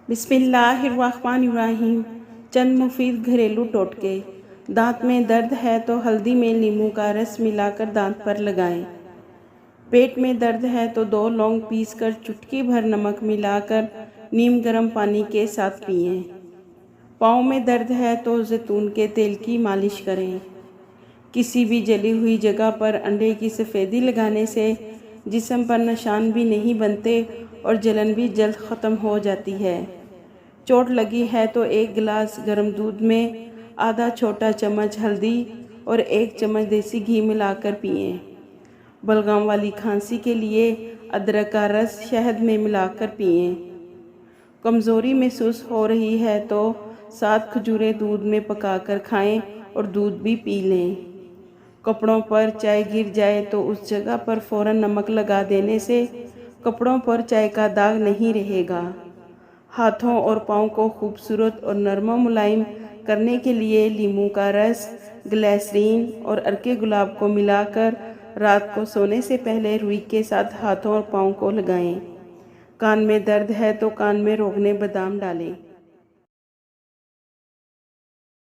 बिस्मिल्लाहिर्रहमानिर्रहीम। चंद मुफीद घरेलू टोटके। दांत में दर्द है तो हल्दी में नींबू का रस मिलाकर दांत पर लगाएं। पेट में दर्द है तो 2 लौंग पीसकर चुटकी भर नमक मिलाकर नीम गर्म पानी के साथ पिएं। पाँव में दर्द है तो जैतून के तेल की मालिश करें। किसी भी जली हुई जगह पर अंडे की सफ़ेदी लगाने से जिस्म पर निशान भी नहीं बनते और जलन भी जल्द ख़त्म हो जाती है। चोट लगी है तो 1 गिलास गर्म दूध में आधा छोटा चम्मच हल्दी और 1 चम्मच देसी घी मिलाकर पिएं। बलगम वाली खांसी के लिए अदरक का रस शहद में मिलाकर पिएं। कमज़ोरी महसूस हो रही है तो 7 खजूरें दूध में पकाकर खाएं और दूध भी पी लें। कपड़ों पर चाय गिर जाए तो उस जगह पर फ़ौरन नमक लगा देने से कपड़ों पर चाय का दाग नहीं रहेगा। हाथों और पाँव को खूबसूरत और नरम मुलायम करने के लिए नींबू का रस, ग्लिसरीन और अर्के गुलाब को मिलाकर रात को सोने से पहले रुई के साथ हाथों और पाँव को लगाएं। कान में दर्द है तो कान में रोगने बादाम डालें।